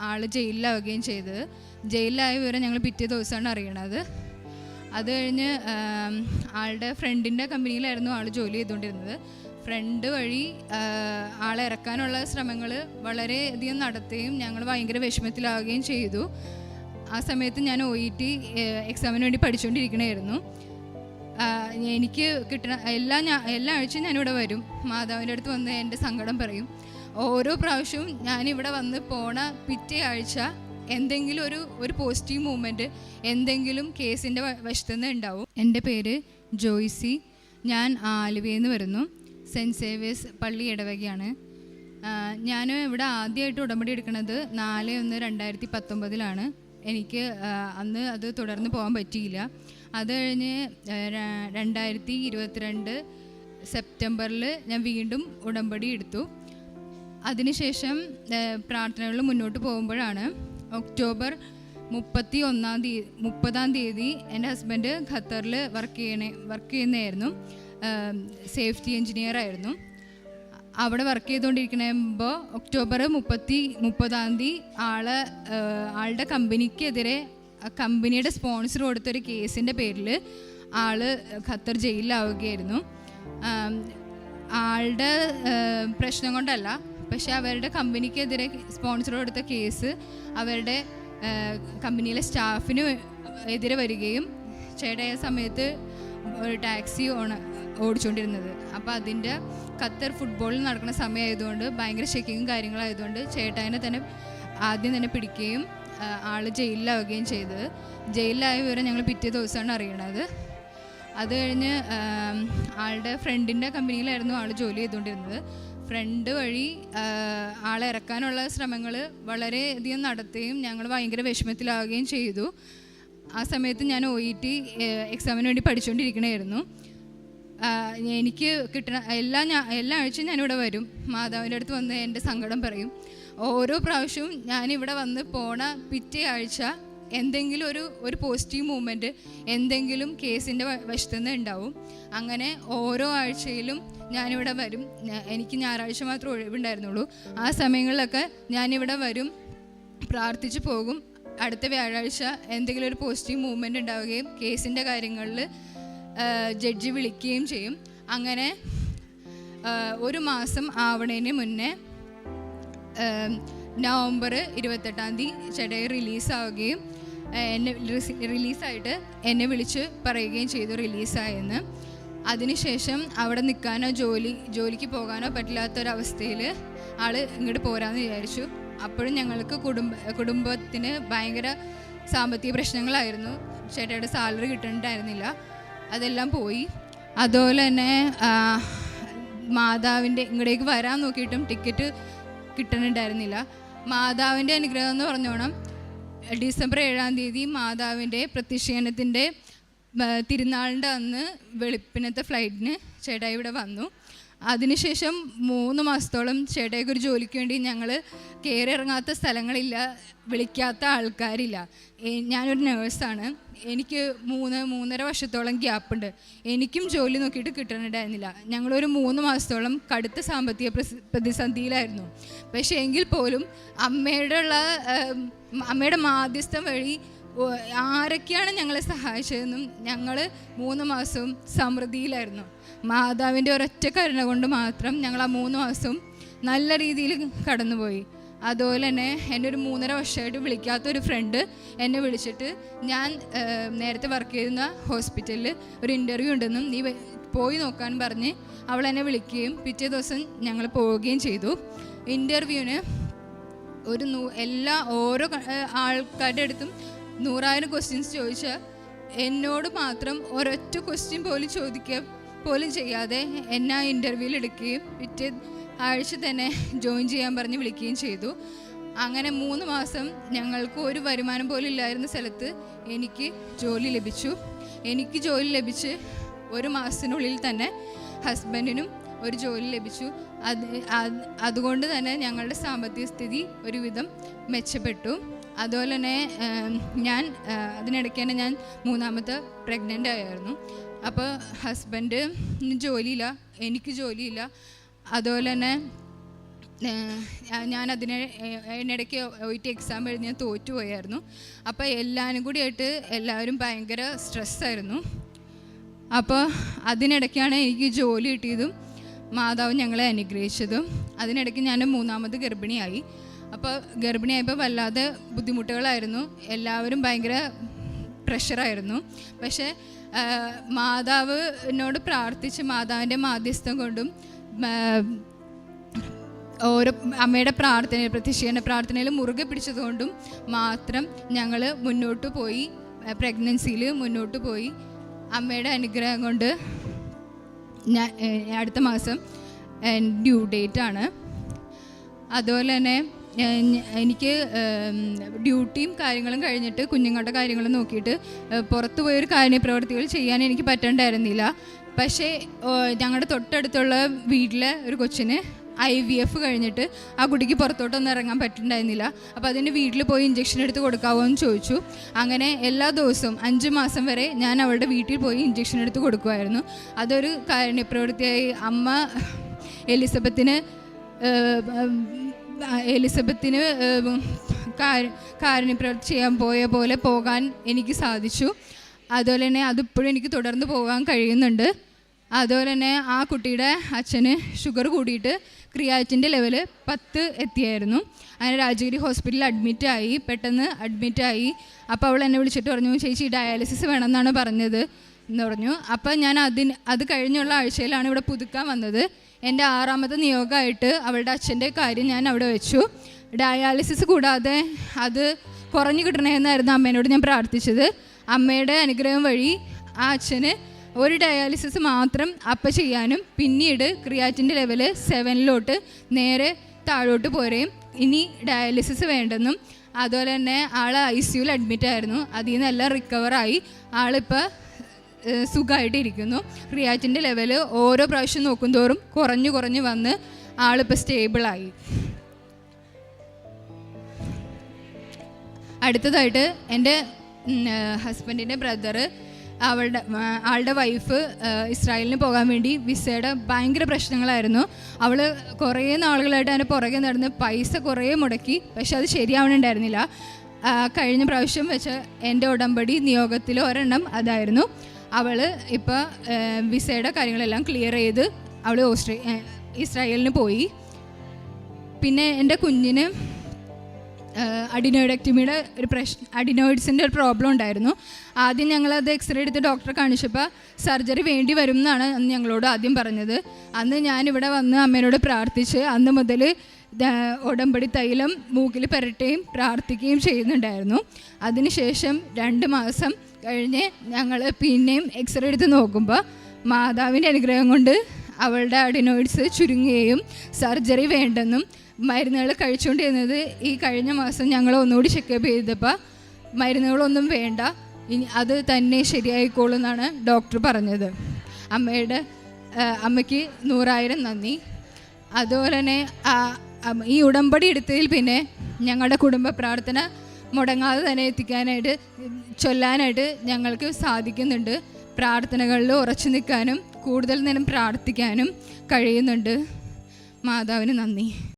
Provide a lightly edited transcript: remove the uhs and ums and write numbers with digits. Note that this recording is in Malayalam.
ആൾ ജയിലിലാവുകയും ചെയ്തത്. ജയിലിലായ വിവരം ഞങ്ങൾ പിറ്റേ ദിവസമാണ് അറിയണത്. അത് കഴിഞ്ഞ് ആളുടെ ഫ്രണ്ടിൻ്റെ കമ്പനിയിലായിരുന്നു ആൾ ജോലി ചെയ്തുകൊണ്ടിരുന്നത്. ഫ്രണ്ട് വഴി ആളെ ഇറക്കാനുള്ള ശ്രമങ്ങൾ വളരെയധികം നടത്തുകയും ഞങ്ങൾ ഭയങ്കര വിഷമത്തിലാവുകയും ചെയ്തു. ആ സമയത്ത് ഞാൻ OET എക്സാമിന് വേണ്ടി പഠിച്ചുകൊണ്ടിരിക്കണമായിരുന്നു. എനിക്ക് കിട്ടണ എല്ലാ ആഴ്ചയും ഞാനിവിടെ വരും. മാതാവിൻ്റെ അടുത്ത് വന്ന് എൻ്റെ സങ്കടം പറയും. ഓരോ പ്രാവശ്യവും ഞാനിവിടെ വന്ന് പോണ പിറ്റേ ആഴ്ച എന്തെങ്കിലും ഒരു പോസിറ്റീവ് മൂവ്മെൻറ്റ്, എന്തെങ്കിലും കേസിൻ്റെ വശത്തുനിന്ന് ഉണ്ടാവും. എൻ്റെ പേര് ജോയ്സി. ഞാൻ ആലുവയിൽ നിന്ന് വരുന്നു. സെൻറ്റ് സേവിയേഴ്സ് പള്ളി ഇടവകയാണ്. ഞാൻ ഇവിടെ ആദ്യമായിട്ട് ഉടമ്പടി എടുക്കുന്നത് 4/1/2019 എനിക്ക് അന്ന് അത് തുടർന്ന് പോകാൻ പറ്റിയില്ല. അത് കഴിഞ്ഞ് 2022 സെപ്റ്റംബറിൽ ഞാൻ വീണ്ടും ഉടമ്പടി എടുത്തു. അതിനുശേഷം പ്രാർത്ഥനകൾ മുന്നോട്ട് പോകുമ്പോഴാണ് ഒക്ടോബർ 30 എൻ്റെ ഹസ്ബൻഡ് ഖത്തറിൽ വർക്ക് ചെയ്യുന്നതായിരുന്നു. സേഫ്റ്റി എഞ്ചിനീയർ ആയിരുന്നു. അവിടെ വർക്ക് ചെയ്തുകൊണ്ടിരിക്കുമ്പോൾ ഒക്ടോബർ 30 ആളുടെ കമ്പനിക്കെതിരെ കമ്പനിയുടെ സ്പോൺസർ കൊടുത്തൊരു കേസിൻ്റെ പേരിൽ ആൾ ഖത്തർ ജയിലിലാവുകയായിരുന്നു. ആളുടെ പ്രശ്നം കൊണ്ടല്ല, പക്ഷെ അവരുടെ കമ്പനിക്കെതിരെ സ്പോൺസർ കൊടുത്ത കേസ് അവരുടെ കമ്പനിയിലെ സ്റ്റാഫിന് എതിരെ വരികയും ചേട്ടായ സമയത്ത് ഒരു ടാക്സി ഓടിച്ചുകൊണ്ടിരുന്നത്. അപ്പോൾ അതിൻ്റെ ഖത്തർ ഫുട്ബോളിൽ നടക്കുന്ന സമയമായതുകൊണ്ട് ഭയങ്കര ചെക്കിങ്ങും കാര്യങ്ങളായതുകൊണ്ട് ചേട്ടായിനെ തന്നെ ആദ്യം തന്നെ പിടിക്കുകയും ആൾ ജയിലിലാവുകയും ചെയ്തത്. ജയിലിലായ വിവരം ഞങ്ങൾ പിറ്റേ ദിവസമാണ് അറിയണത്. അത് കഴിഞ്ഞ് ആളുടെ ഫ്രണ്ടിൻ്റെ കമ്പനിയിലായിരുന്നു ആൾ ജോലി ചെയ്തുകൊണ്ടിരുന്നത്. ഫ്രണ്ട് വഴി ആളെ ഇറക്കാനുള്ള ശ്രമങ്ങൾ വളരെയധികം നടത്തുകയും ഞങ്ങൾ ഭയങ്കര വിഷമത്തിലാവുകയും ചെയ്തു. ആ സമയത്ത് ഞാൻ OET എക്സാമിന് വേണ്ടി പഠിച്ചുകൊണ്ടിരിക്കണമായിരുന്നു. എനിക്ക് കിട്ടണ എല്ലാ ആഴ്ചയും ഞാനിവിടെ വരും. മാതാവിൻ്റെ അടുത്ത് വന്ന് എൻ്റെ സങ്കടം പറയും. ഓരോ പ്രാവശ്യവും ഞാനിവിടെ വന്ന് പോണ പിറ്റേ ആഴ്ച എന്തെങ്കിലും ഒരു പോസിറ്റീവ് മൂവ്മെൻറ്റ്, എന്തെങ്കിലും കേസിൻ്റെ വശത്തുനിന്ന് ഉണ്ടാവും. അങ്ങനെ ഓരോ ആഴ്ചയിലും ഞാനിവിടെ വരും. എനിക്ക് ഞായറാഴ്ച മാത്രമേ ഒഴിവുണ്ടായിരുന്നുള്ളൂ. ആ സമയങ്ങളിലൊക്കെ ഞാനിവിടെ വരും, പ്രാർത്ഥിച്ച് പോകും. അടുത്ത വ്യാഴാഴ്ച എന്തെങ്കിലും ഒരു പോസിറ്റീവ് മൂവ്മെൻറ്റ് ഉണ്ടാവുകയും കേസിൻ്റെ കാര്യങ്ങളിൽ ജഡ്ജി വിളിക്കുകയും ചെയ്യും. അങ്ങനെ ഒരു മാസം ആവണതിന് മുന്നേ നവംബർ 28 ചേട്ടായി റിലീസാവുകയും റിലീസായിട്ട് എന്നെ വിളിച്ച് പറയുകയും ചെയ്തു റിലീസായെന്ന്. അതിനുശേഷം അവിടെ നിൽക്കാനോ ജോലിക്ക് പോകാനോ പറ്റില്ലാത്തൊരവസ്ഥയിൽ ആൾ ഇങ്ങോട്ട് പോരാന്ന് വിചാരിച്ചു. അപ്പോഴും ഞങ്ങൾക്ക് കുടുംബത്തിന് ഭയങ്കര സാമ്പത്തിക പ്രശ്നങ്ങളായിരുന്നു. ചേട്ടയുടെ സാലറി കിട്ടുന്നുണ്ടായിരുന്നില്ല. അതെല്ലാം പോയി. അതുപോലെ തന്നെ മാതാവിൻ്റെ ഇങ്ങോട്ടേക്ക് വരാൻ നോക്കിയിട്ടും ടിക്കറ്റ് കിട്ടുന്നുണ്ടായിരുന്നില്ല. മാതാവിൻ്റെ അനുഗ്രഹം എന്ന് പറഞ്ഞോണം, ഡിസംബർ 7 മാതാവിൻ്റെ പ്രത്യക്ഷീകരണത്തിൻ്റെ തിരുനാളിൻ്റെ അന്ന് വെളുപ്പിനത്തെ ഫ്ലൈറ്റിന് ചേട്ടായി ഇവിടെ വന്നു. അതിനുശേഷം 3 മാസത്തോളം ചേട്ടായിക്ക് ഒരു ജോലിക്ക് വേണ്ടി ഞങ്ങൾ കയറി ഇറങ്ങാത്ത സ്ഥലങ്ങളില്ല, വിളിക്കാത്ത ആൾക്കാരില്ല. ഞാനൊരു നേഴ്സാണ്. എനിക്ക് 3.5 വർഷത്തോളം ഗ്യാപ്പുണ്ട്. എനിക്കും ജോലി നോക്കിയിട്ട് കിട്ടണുണ്ടായിരുന്നില്ല. ഞങ്ങളൊരു 3 മാസത്തോളം കടുത്ത സാമ്പത്തിക പ്രതിസന്ധിയിലായിരുന്നു. പക്ഷേ എങ്കിൽ പോലും അമ്മയുടെ മാധ്യസ്ഥം വഴി ആരൊക്കെയാണ് ഞങ്ങളെ സഹായിച്ചതെന്നും ഞങ്ങൾ 3 മാസവും സമൃദ്ധിയിലായിരുന്നു. മാതാവിൻ്റെ ഒരൊറ്റ കരുണ കൊണ്ട് മാത്രം ഞങ്ങൾ ആ 3 മാസവും നല്ല രീതിയിൽ കടന്നുപോയി. അതുപോലെ തന്നെ എൻ്റെ ഒരു 3.5 വർഷമായിട്ട് വിളിക്കാത്തൊരു ഫ്രണ്ട് എന്നെ വിളിച്ചിട്ട്, ഞാൻ നേരത്തെ വർക്ക് ചെയ്യുന്ന ഹോസ്പിറ്റലിൽ ഒരു ഇൻ്റർവ്യൂ ഉണ്ടെന്നും നീ പോയി നോക്കാൻ പറഞ്ഞ് അവൾ എന്നെ വിളിക്കുകയും പിറ്റേ ദിവസം ഞങ്ങൾ പോവുകയും ചെയ്തു. ഇൻ്റർവ്യൂവിന് ഓരോ ആൾക്കാരുടെ അടുത്തും 100,000 ക്വസ്റ്റ്യൻസ് ചോദിച്ചാൽ എന്നോട് മാത്രം ഒരൊറ്റ ക്വസ്റ്റ്യൻ പോലും ചെയ്യാതെ എന്നെ ആ ഇൻ്റർവ്യൂവിൽ എടുക്കുകയും പിറ്റേ ആഴ്ച തന്നെ ജോയിൻ ചെയ്യാൻ പറഞ്ഞ് വിളിക്കുകയും ചെയ്തു. അങ്ങനെ 3 മാസം ഞങ്ങൾക്ക് ഒരു വരുമാനം പോലും ഇല്ലായിരുന്ന സ്ഥലത്ത് എനിക്ക് ജോലി ലഭിച്ചു. എനിക്ക് ജോലി ലഭിച്ച് 1 മാസത്തിനുള്ളിൽ തന്നെ ഹസ്ബൻഡിനും ഒരു ജോലി ലഭിച്ചു. അതുകൊണ്ട് തന്നെ ഞങ്ങളുടെ സാമ്പത്തിക സ്ഥിതി ഒരുവിധം മെച്ചപ്പെട്ടു. അതുപോലെ തന്നെ അതിനിടയ്ക്ക് തന്നെ ഞാൻ 3ാമത്തെ പ്രഗ്നൻ്റ് ആയിരുന്നു. അപ്പോൾ ഹസ്ബൻഡിന് ജോലിയില്ല, എനിക്ക് ജോലിയില്ല. അതുപോലെ തന്നെ ഞാൻ അതിനിടയ്ക്ക് OET എക്സാം എഴുതി ഞാൻ തോറ്റുപോയായിരുന്നു. അപ്പോൾ എല്ലാവരും കൂടി ആയിട്ട് എല്ലാവരും ഭയങ്കര സ്ട്രെസ്സായിരുന്നു. അപ്പോൾ അതിനിടയ്ക്കാണ് എനിക്ക് ജോലി കിട്ടിയതും മാതാവ് ഞങ്ങളെ അനുഗ്രഹിച്ചതും. അതിനിടയ്ക്ക് ഞാൻ 3ാമത് ഗർഭിണിയായി. അപ്പോൾ ഗർഭിണിയായപ്പോൾ വല്ലാതെ ബുദ്ധിമുട്ടുകളായിരുന്നു. എല്ലാവരും ഭയങ്കര പ്രഷറായിരുന്നു. പക്ഷേ മാതാവിനോട് പ്രാർത്ഥിച്ച് മാതാവിൻ്റെ മാധ്യസ്ഥം കൊണ്ടും ഓരോ അമ്മയുടെ പ്രാർത്ഥനയിൽ പ്രത്യക്ഷീകരണ പ്രാർത്ഥനയിൽ മുറുകെ പിടിച്ചതുകൊണ്ടും മാത്രം ഞങ്ങൾ മുന്നോട്ട് പോയി, പ്രഗ്നൻസിയിൽ മുന്നോട്ട് പോയി. അമ്മയുടെ അനുഗ്രഹം കൊണ്ട് അടുത്ത മാസം ഡ്യൂ ഡേറ്റാണ്. അതുപോലെ തന്നെ എനിക്ക് ഡ്യൂട്ടിയും കാര്യങ്ങളും കഴിഞ്ഞിട്ട് കുഞ്ഞുങ്ങളുടെ കാര്യങ്ങളും നോക്കിയിട്ട് പുറത്തു പോയൊരു കാര്യപ്രവർത്തികൾ ചെയ്യാൻ എനിക്ക് പറ്റണ്ടായിരുന്നില്ല. പക്ഷേ ഞങ്ങളുടെ തൊട്ടടുത്തുള്ള വീട്ടിലെ ഒരു കൊച്ചിന് IVF കഴിഞ്ഞിട്ട് ആ കുട്ടിക്ക് പുറത്തോട്ടൊന്നും ഇറങ്ങാൻ പറ്റുന്നുണ്ടായിരുന്നില്ല. അപ്പോൾ അതിന് വീട്ടിൽ പോയി ഇഞ്ചക്ഷൻ എടുത്ത് കൊടുക്കാമോ എന്ന് ചോദിച്ചു. അങ്ങനെ എല്ലാ ദിവസവും 5 മാസം വരെ ഞാൻ അവളുടെ വീട്ടിൽ പോയി ഇഞ്ചക്ഷൻ എടുത്ത് കൊടുക്കുമായിരുന്നു. അതൊരു കാരുണ്യപ്രവൃത്തിയായി. അമ്മ എലിസബത്തിന് കാരുണ്യപ്രവൃത്തി ചെയ്യാൻ പോയ പോലെ പോകാൻ എനിക്ക് സാധിച്ചു. അതുപോലെ തന്നെ അതിപ്പോഴും എനിക്ക് തുടർന്ന് പോകാൻ കഴിയുന്നുണ്ട്. അതുപോലെ തന്നെ ആ കുട്ടിയുടെ അച്ഛന് ഷുഗർ കൂടിയിട്ട് ക്രിയാറ്റിൻ്റെ ലെവൽ 10 എത്തിയായിരുന്നു. അങ്ങനെ രാജഗിരി ഹോസ്പിറ്റലിൽ പെട്ടെന്ന് അഡ്മിറ്റായി. അപ്പോൾ അവൾ എന്നെ വിളിച്ചിട്ട് പറഞ്ഞു, ചേച്ചി ഡയാലിസിസ് വേണമെന്നാണ് പറഞ്ഞത് എന്ന് പറഞ്ഞു. അപ്പോൾ ഞാൻ അത് കഴിഞ്ഞുള്ള ആഴ്ചയിലാണ് ഇവിടെ പുതുക്കാൻ വന്നത്. എൻ്റെ 6ാമത്തെ നിയോഗമായിട്ട് അവളുടെ അച്ഛൻ്റെ കാര്യം ഞാൻ അവിടെ വെച്ചു. ഡയാലിസിസ് കൂടാതെ അത് കുറഞ്ഞു കിട്ടണമെന്നായിരുന്നു അമ്മേനോട് ഞാൻ പ്രാർത്ഥിച്ചത്. അമ്മയുടെ അനുഗ്രഹം വഴി ആ അച്ഛന് ഒരു ഡയാലിസിസ് മാത്രം ചെയ്യാനും പിന്നീട് ക്രിയാറ്റിൻ്റെ ലെവൽ 7 നേരെ താഴോട്ട് പോരുകയും ഇനി ഡയാലിസിസ് വേണ്ടെന്നും, അതുപോലെ തന്നെ ആൾ ICUവിൽ അഡ്മിറ്റായിരുന്നു. അതിൽ നിന്നെല്ലാം റിക്കവറായി ആളിപ്പോൾ സുഖമായിട്ടിരിക്കുന്നു. ക്രിയാറ്റിൻ്റെ ലെവൽ ഓരോ പ്രാവശ്യം നോക്കുന്തോറും കുറഞ്ഞു വന്ന് ആളിപ്പോൾ സ്റ്റേബിളായി. അടുത്തതായിട്ട് എൻ്റെ ഹസ്ബൻഡിൻ്റെ ബ്രദറ് ആളുടെ വൈഫ് ഇസ്രായേലിന് പോകാൻ വേണ്ടി വിസയുടെ ഭയങ്കര പ്രശ്നങ്ങളായിരുന്നു. അവൾ കുറേ നാളുകളായിട്ട് അതിന് പുറകെ നടന്ന് പൈസ കുറേ മുടക്കി. പക്ഷെ അത് ശരിയാവണുണ്ടായിരുന്നില്ല. കഴിഞ്ഞ പ്രാവശ്യം വെച്ച എൻ്റെ ഉടമ്പടി നിയോഗത്തിൽ ഒരെണ്ണം അതായിരുന്നു. അവൾ ഇപ്പോൾ വിസയുടെ കാര്യങ്ങളെല്ലാം ക്ലിയർ ചെയ്ത് അവൾ ഇസ്രായേലിന് പോയി. പിന്നെ എൻ്റെ കുഞ്ഞിന് അഡിനോയിഡക്ടമിയുടെ അഡിനോയിഡ്സിൻ്റെ ഒരു പ്രോബ്ലം ഉണ്ടായിരുന്നു. ആദ്യം ഞങ്ങളത് എക്സ്റേ എടുത്ത് ഡോക്ടറെ കാണിച്ചപ്പോൾ സർജറി വേണ്ടി വരും എന്നാണ് അന്ന് ഞങ്ങളോട് ആദ്യം പറഞ്ഞത്. അന്ന് ഞാനിവിടെ വന്ന് അമ്മേനോട് പ്രാർത്ഥിച്ച് അന്ന് മുതൽ ഉടമ്പടി തൈലം മൂക്കിൽ പുരട്ടുകയും പ്രാർത്ഥിക്കുകയും ചെയ്യുന്നുണ്ടായിരുന്നു. അതിനുശേഷം 2 മാസം കഴിഞ്ഞ് ഞങ്ങൾ പിന്നെയും എക്സ്റേ എടുത്ത് നോക്കുമ്പോൾ മാതാവിൻ്റെ അനുഗ്രഹം കൊണ്ട് അവളുടെ അഡിനോയിഡ്സ് ചുരുങ്ങുകയും സർജറി വേണ്ടെന്നും മരുന്നുകൾ കഴിച്ചുകൊണ്ടിരുന്നത് ഈ കഴിഞ്ഞ മാസം ഞങ്ങൾ ഒന്നുകൂടി ചെക്കപ്പ് ചെയ്തപ്പോൾ മരുന്നുകളൊന്നും വേണ്ട, ഇനി അത് തന്നെ ശരിയായിക്കോളും എന്നാണ് ഡോക്ടർ പറഞ്ഞത്. അമ്മയ്ക്ക് 100,000 നന്ദി. അതുപോലെ തന്നെ ഈ ഉടമ്പടി എടുത്തതിൽ പിന്നെ ഞങ്ങളുടെ കുടുംബ പ്രാർത്ഥന മുടങ്ങാതെ തന്നെ ചൊല്ലാനായിട്ട് ഞങ്ങൾക്ക് സാധിക്കുന്നുണ്ട്. പ്രാർത്ഥനകളിൽ ഉറച്ചു നിൽക്കാനും കൂടുതൽ നേരം പ്രാർത്ഥിക്കാനും കഴിയുന്നുണ്ട്. മാതാവിന് നന്ദി.